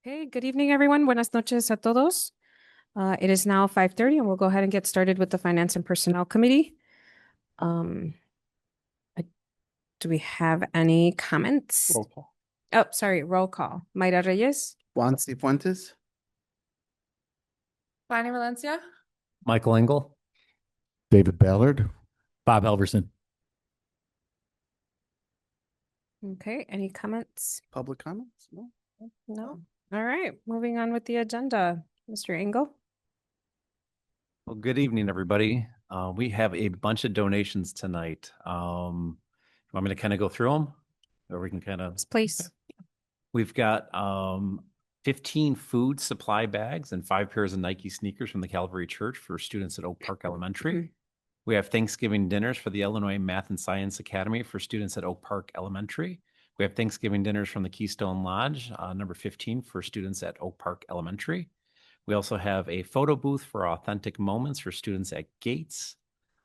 Hey, good evening, everyone. Buenas noches a todos. It is now 5:30, and we'll go ahead and get started with the Finance and Personnel Committee. Um, I- do we have any comments? Roll call. Oh, sorry, roll call. Mayra Reyes, Juan Cifuentes. Fanny Valencia, Michael Engel, David Ballard. Bob Elverson. Okay, any comments? Public comments? No. No. All right, moving on with the agenda. Mr. Engel. Well, good evening, everybody. We have a bunch of donations tonight. You want me to kind of go through them? Or we can kind of, Please. we've got 15 food supply bags and 5 pairs of Nike sneakers from the Calvary Church for students at Oak Park Elementary. We have Thanksgiving dinners for the Illinois Math and Science Academy for students at Oak Park Elementary. We have Thanksgiving dinners from the Keystone Lodge, number 15 for students at Oak Park Elementary. We also have a photo booth for authentic moments for students at Gates.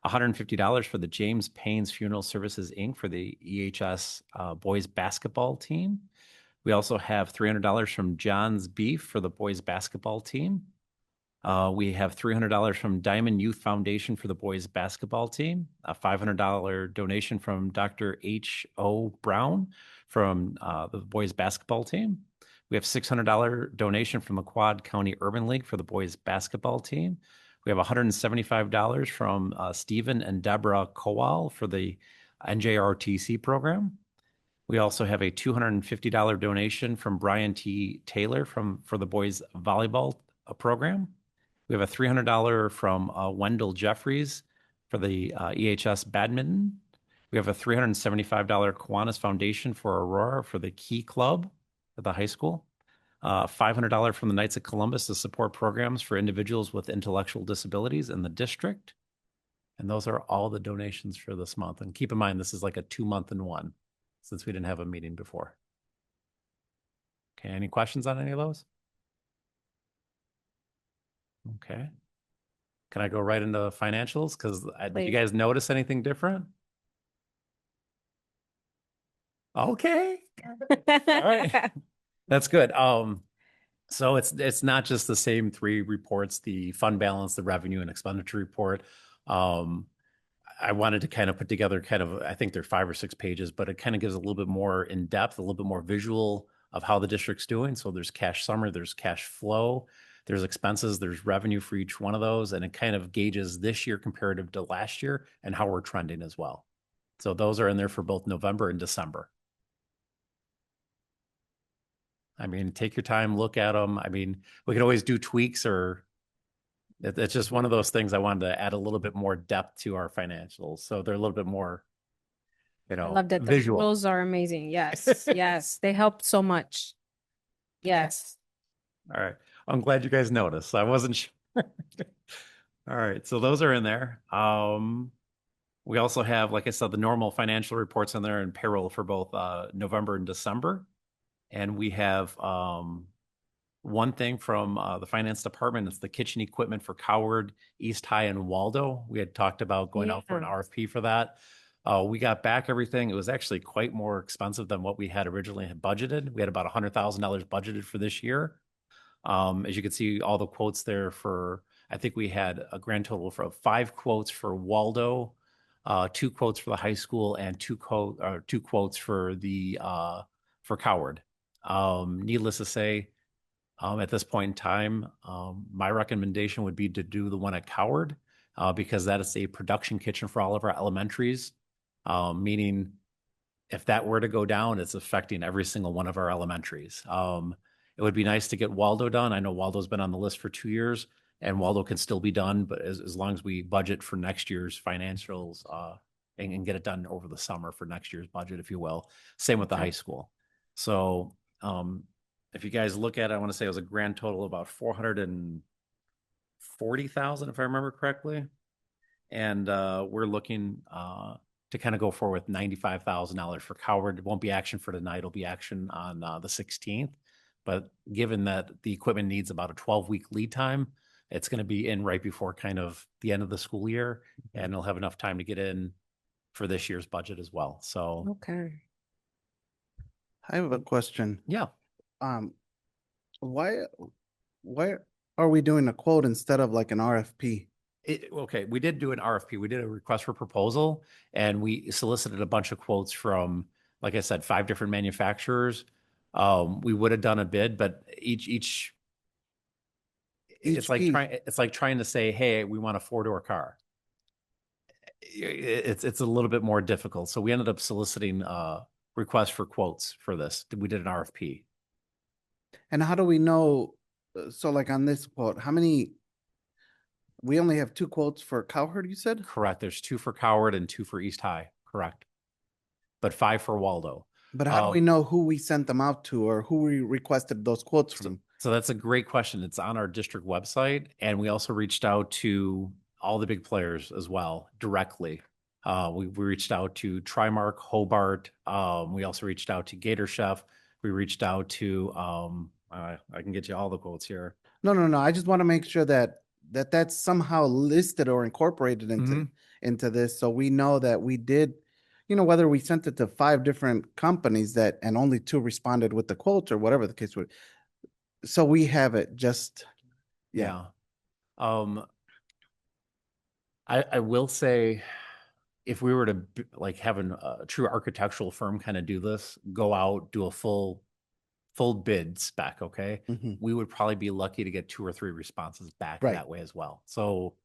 $150 for the James Payne's Funeral Services, Inc. for the EHS boys basketball team. We also have $300 from John's Beef for the boys basketball team. We have $300 from Diamond Youth Foundation for the boys basketball team, a $500 donation from Dr. H.O. Brown from the boys basketball team. We have $600 donation from the Quad County Urban League for the boys basketball team. We have $175 from Stephen and Deborah Kowal for the NJRTC program. We also have a $250 donation from Brian T. Taylor for the boys volleyball program. We have a $300 from Wendell Jeffries for the EHS badminton. We have a $375 Kiwanis Foundation for Aurora for the Key Club at the high school. $500 from the Knights of Columbus to support programs for individuals with intellectual disabilities in the district. And those are all the donations for this month. And keep in mind, this is like a 2-month in one since we didn't have a meeting before. Okay, any questions on any of those? Okay. Can I go right into financials? Because did you guys notice anything different? Okay. All right. That's good. So it's not just the same 3 reports, the fund balance, the revenue and expenditure report. I wanted to kind of put together I think they're 5 or 6 pages, but it kind of gives a little bit more in depth, a little bit more visual of how the district's doing. So there's cash summary, there's cash flow, there's expenses, there's revenue for each one of those. And it kind of gauges this year comparative to last year and how we're trending as well. So those are in there for both November and December. I mean, take your time, look at them. I mean, we can always do tweaks or it's just one of those things I wanted to add a little bit more depth to our financials. So they're a little bit more, I loved it. visual. Those are amazing. Yes. Yes. They helped so much. Yes. All right. I'm glad you guys noticed. I wasn't sure. All right. So those are in there. We also have, like I said, the normal financial reports in there and payroll for both November and December. And we have one thing from the finance department. It's the kitchen equipment for Coward, East High, and Waldo. We had talked about going out for an RFP for that. We got back everything. It was actually quite more expensive than what we had originally budgeted. We had about $100,000 budgeted for this year. As you can see, all the quotes there I think we had a grand total of 5 quotes for Waldo, 2 quotes for the high school, and 2 quotes for Coward. Needless to say, at this point in time, my recommendation would be to do the one at Coward because that is a production kitchen for all of our elementaries, meaning if that were to go down, it's affecting every single one of our elementaries. It would be nice to get Waldo done. I know Waldo's been on the list for 2 years and Waldo can still be done, but as long as we budget for next year's financials and get it done over the summer for next year's budget, if you will. Same with the high school. So if you guys look at it, I want to say it was a grand total of about $440,000, if I remember correctly. And we're looking to kind of go forward with $95,000 for Coward. It won't be action for tonight. It'll be action on the 16th. But given that the equipment needs about a 12-week lead time, it's going to be in right before kind of the end of the school year, and it'll have enough time to get in for this year's budget as well. So, okay. I have a question. Yeah. Why are we doing a quote instead of like an RFP? Okay, we did do an RFP. We did a request for proposal and we solicited a bunch of quotes from, like I said, 5 different manufacturers. We would have done a bid, but Each it's like piece. trying to say, hey, we want a 4-door car. It's a little bit more difficult. So we ended up soliciting requests for quotes for this. We did an RFP. And how do we know? So like on this quote, how many? We only have 2 quotes for Cowherd, you said? Correct. There's 2 for Coward and 2 for East High. Correct. But 5 for Waldo. But how do we know who we sent them out to or who we requested those quotes from? So that's a great question. It's on our district website. And we also reached out to all the big players as well directly. We reached out to Trimark, Hobart. We also reached out to Gator Chef. We reached out to, I can get you all the quotes here. No. I just want to make sure that's somehow listed or incorporated into this, so we know that we did, whether we sent it to 5 different companies and only 2 responded with the quotes or whatever the case would. So we have it just, yeah. I will say, if we were to like have a true architectural firm kind of do this, go out, do a full bid spec, okay? Mhm. We would probably be lucky to get 2 or 3 responses back Right. that way as well. So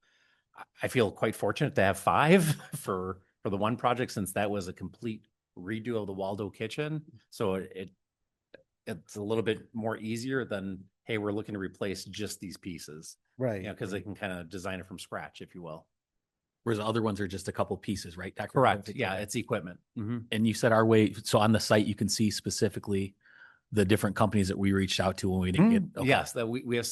I feel quite fortunate to have 5 for the one project, since that was a complete redo of the Waldo kitchen. So it's a little bit more easier than, hey, we're looking to replace just these pieces. Right. Because they can kind of design it from scratch, if you will. Whereas the other ones are just a couple pieces, right? Dr. Correct. Rose? Yeah, it's equipment. Mhm. And you said our way, so on the site, you can see specifically the different companies that we reached out to when we didn't get. Okay. Yes, that we have,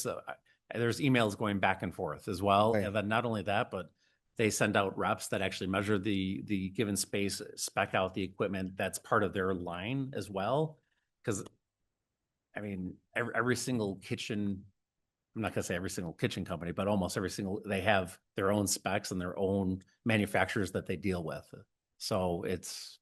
there's emails going back and forth as well. Right. And then not only that, but they send out reps that actually measure the given space, spec out the equipment that's part of their line as well. Because I mean, every single kitchen, I'm not gonna say every single kitchen company, but almost every single, they have their own specs and their own manufacturers that they deal with. So it's,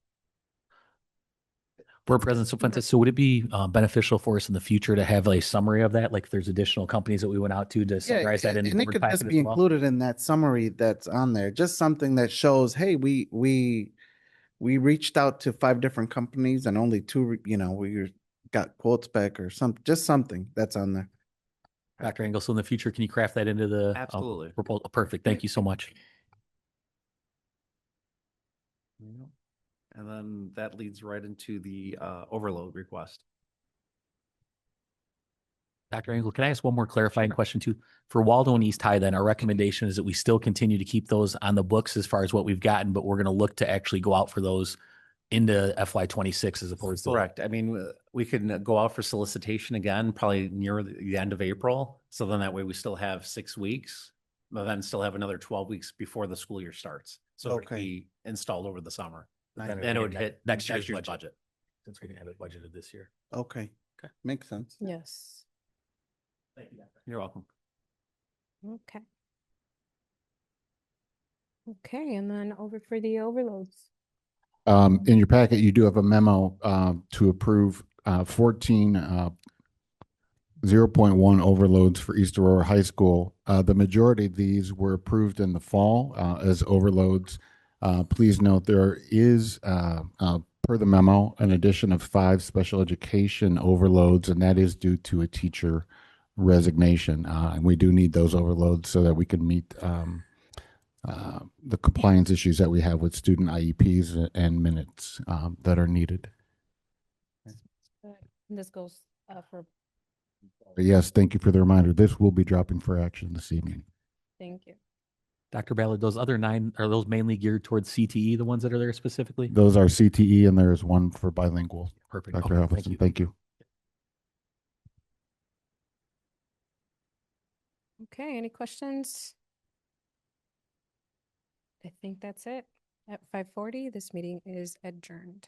Board President Cifuentes, so would it be beneficial for us in the future to have a summary of that? Like if there's additional companies that we went out to summarize that in the and it board could packet just as be well? included in that summary that's on there. Just something that shows, hey, we reached out to 5 different companies and only 2, we got quotes back or just something that's on there. Dr. Engel, so in the future, can you craft that into the Absolutely. proposal? Perfect. Thank you so much. and then that leads right into the overload request. Dr. Engel, can I ask one more clarifying question too? For Waldo and East High, then our recommendation is that we still continue to keep those on the books as far as what we've gotten, but we're going to look to actually go out for those into FY26 as opposed to. Correct. I mean, we can go out for solicitation again, probably near the end of April. So then that way we still have 6 weeks, but then still have another 12 weeks before the school year starts. So it would Okay. be installed over the summer. Then Then it would hit next year's year's budget. Since we didn't have it budgeted this year. Okay. Okay. Makes sense. Yes. Thank you, Dr. You're welcome. Okay. Okay, and then over for the overloads. In your packet, you do have a memo to approve 14 0.1 overloads for East Aurora High School. The majority of these were approved in the fall as overloads. Please note there is, per the memo, an addition of 5 special education overloads, and that is due to a teacher resignation. And we do need those overloads so that we can meet the compliance issues that we have with student IEPs and minutes that are needed. This goes for, But yes, thank you for the reminder. This will be dropping for action this evening. thank you. Dr. Ballard, those other 9, are those mainly geared towards CTE, the ones that are there specifically? Those are CTE, and there is one for bilingual. Perfect. Dr. Okay, Halverson, thank you. Okay, any questions? I think that's it. At 5:40, this meeting is adjourned.